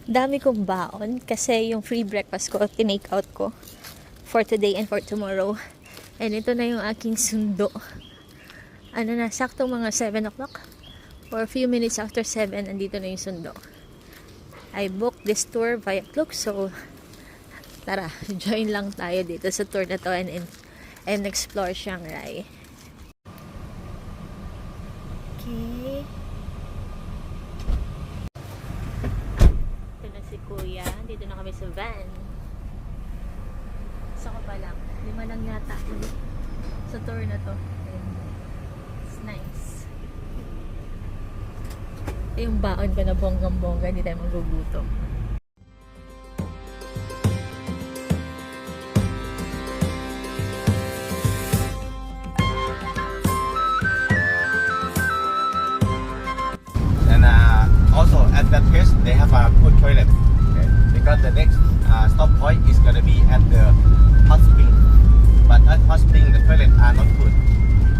Dami kong baon kasi yung free breakfast ko, tinake out ko for today and for tomorrow. And ito na yung aking sundo. Ano na, sakto mga 7 o'clock or a few minutes after 7, andito na yung sundo. I booked this tour via Klook, so tara, join lang tayo dito sa tour na to and explore Chiang Rai. Okay. Ito na si Kuya. Dito na kami sa van. Isa ko pa lang. 5 lang yata sa tour na to. And it's nice. Ito yung baon ko na bonggang-bongga. Hindi tayo magugutom. Also at that place they have a good toilet, okay? Because the next stop point is gonna be at the hot spring, but at hot spring the toilet are not good,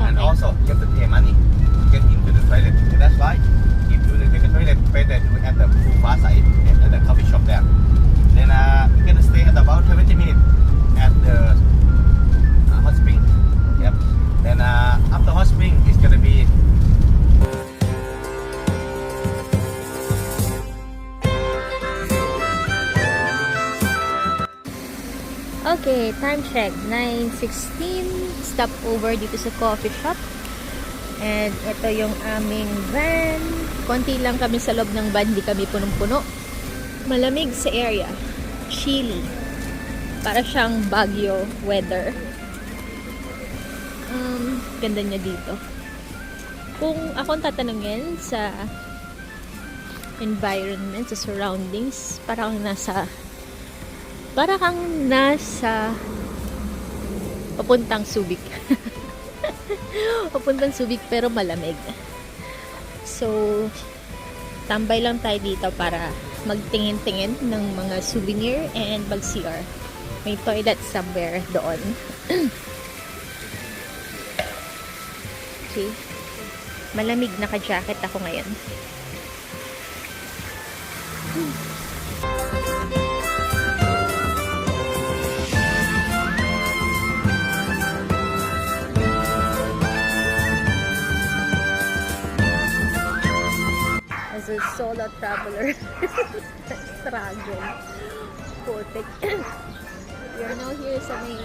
and Okay. also you have to pay money to get into the toilet. So that's why if you take a toilet, better do it at the far side, okay, at the coffee shop there. Then we're gonna stay at about 70 minutes at the hot spring. Yep. Then after hot spring it's gonna be Okay, time check. 9:16. Stop over dito sa coffee shop. And ito yung aming van. Konti lang kami sa loob ng van. Di kami punong-puno. Malamig sa area. Chilly. Para siyang Baguio weather. Ganda niya dito. Kung akong tatanungin sa environment, sa surroundings, parang kang nasa papuntang Subic. Papuntang Subic pero malamig. So, tambay lang tayo dito para magtingin-tingin ng mga souvenir and mag-CR. May toilet somewhere doon. Okay. Malamig, naka-jacket ako ngayon. As a solo traveler, struggle. Putik. We are now here sa may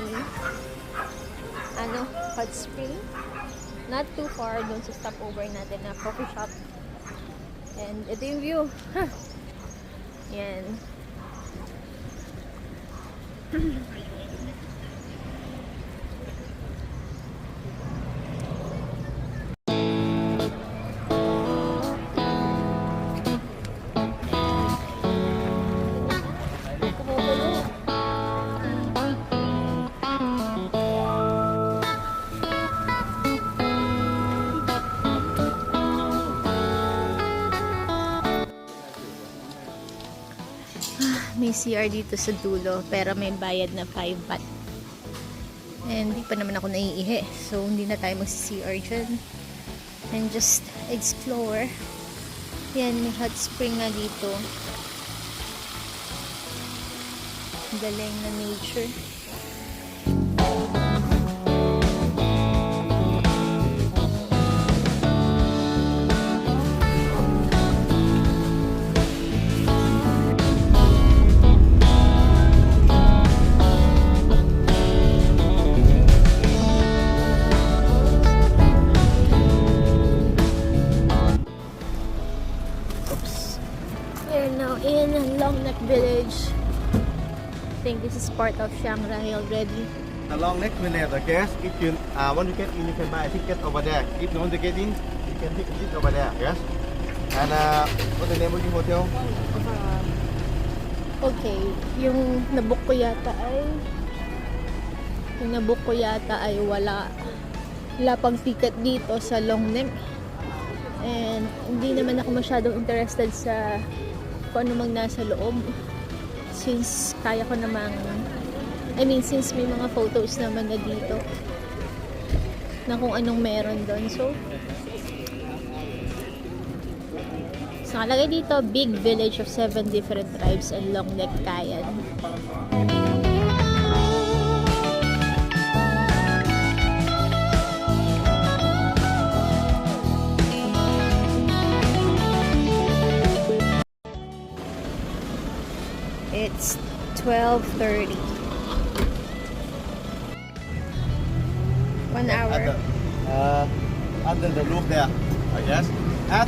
hot spring. Not too far dun sa stopover natin na coffee shop. And ito yung view. Yan. May CR dito sa dulo pero may bayad na 5 baht. And hindi pa naman ako naiihi, so hindi na tayo mag-CR dyan. And just explore. Yan, may hot spring na dito. Galing na nature. In Long Neck Village. I think this is part of Chiang Rai already. the long neck village. I guess if you want to get in, you can buy a ticket over there. If you want to get in, you can take a seat over there. Yes. And what's the name of your hotel? Okay, yung nabook ko yata ay wala pang ticket dito sa Long Neck. And hindi naman ako masyadong interested sa kung ano mang nasa loob. Since kaya ko namang, since may mga photos naman na dito na kung anong meron doon. So, So, nakalagay dito, big village of 7 different tribes and long neck Kayan. It's 12:30. 1 hour. Under the roof there, I guess. At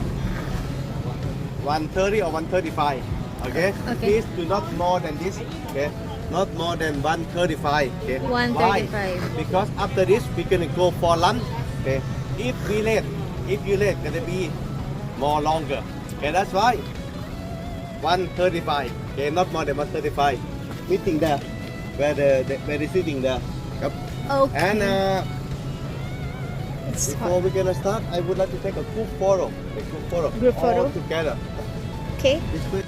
1:30 or 1:35. Okay? Okay. Please do not more than this. Okay? Not more than 1:35. Okay? 1:35. Why? Because after this we're gonna go for lunch. Okay? If you late, gonna be more longer. Okay, that's why. 1:35. Okay, not more than 1:35. Meeting there. Where they're sitting there. Yep. Okay. And It's before we're gonna start, I would like to take a group photo. Group photo? All together. okay. This way.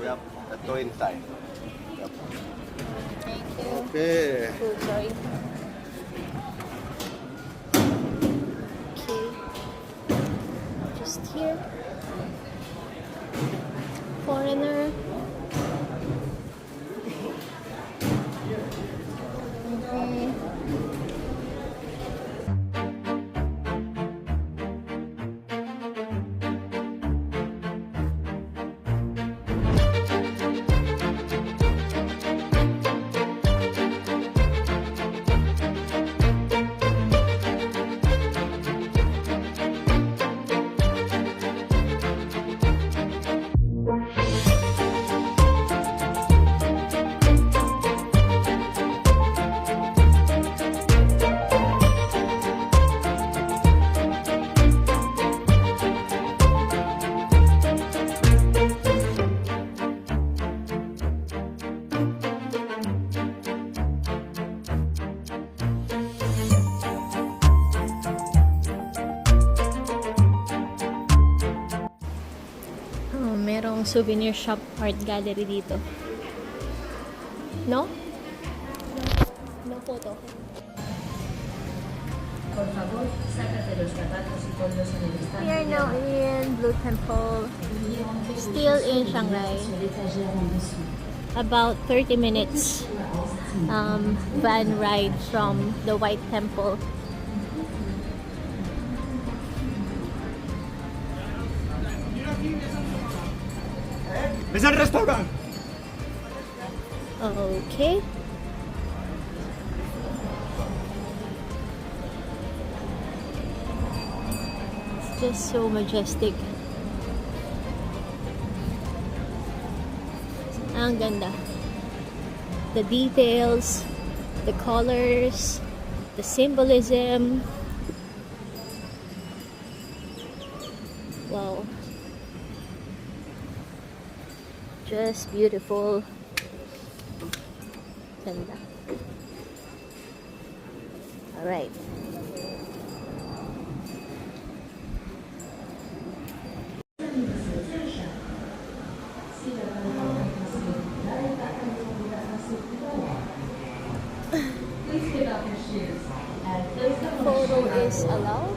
Yep. Let's go inside. Yep. Thank you. Okay. Oh, sorry. Okay. Just here. Foreigner. Okay. Oh, merong souvenir shop art gallery dito. No? No photo. We are now in Blue Temple, still in Shanghai. About 30 minutes van ride from the White Temple. It's a restaurant. Okay. It's just so majestic. Ang ganda. The details, the colors, the symbolism. Wow. Just beautiful. Ganda. Alright. Photo is allowed.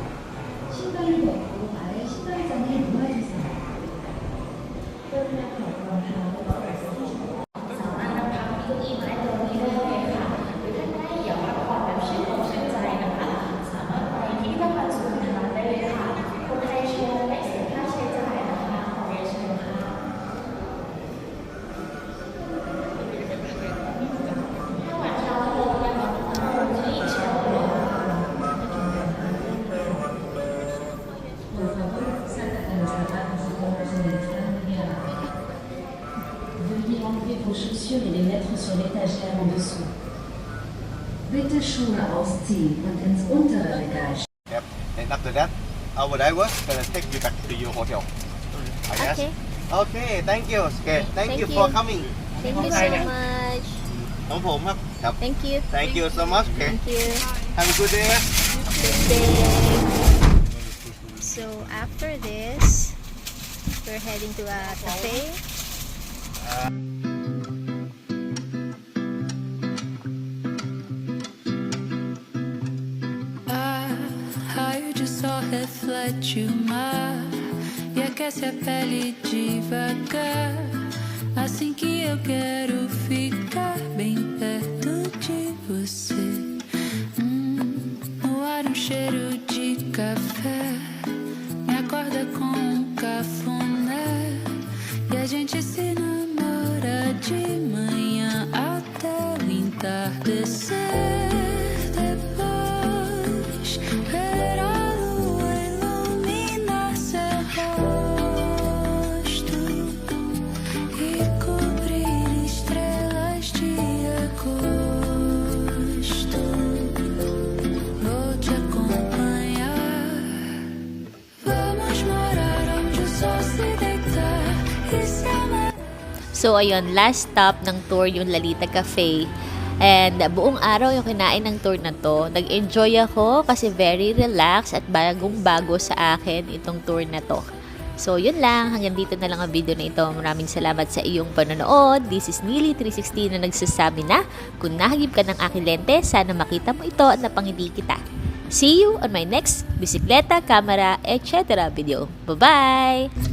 Veuillez enlever vos chaussures et les mettre sur l'étagère en dessous. Bitte Schuhe ausziehen und ins untere Regal. Yep. And after that, our driver gonna take you back to your hotel. I guess. Okay. Okay. Thank you. Okay. Thank Thank you you. for coming. Thank you so much. ของผมครับ Thank you. Thank you so much. Okay. Thank you. Have a good day. Good day. So after this, we're heading to a cafe. Ah, raio de sol reflete o mar e aquece a pele devagar. Assim que eu quero ficar bem perto de você. No ar um cheiro de café me acorda com um cafuné e a gente se namora de manhã até o entardecer. Depois ver a lua iluminar seu rosto e cobrir estrelas de agosto. Vou te acompanhar. Vamos morar onde o sol se deitar e se amar. So ayun, last stop ng tour yung Lalita Cafe. And buong araw yung kinain ng tour na to. Nag-enjoy ako kasi very relaxed at bagong-bago sa akin itong tour na to. So yun lang, hanggang dito na lang ang video na ito. Maraming salamat sa iyong panonood. This is Neely360 na nagsasabi na kung nahagip ka ng aking lente, sana makita mo ito at napangiti kita. See you on my next bisikleta, camera, etc. video. Bye-bye!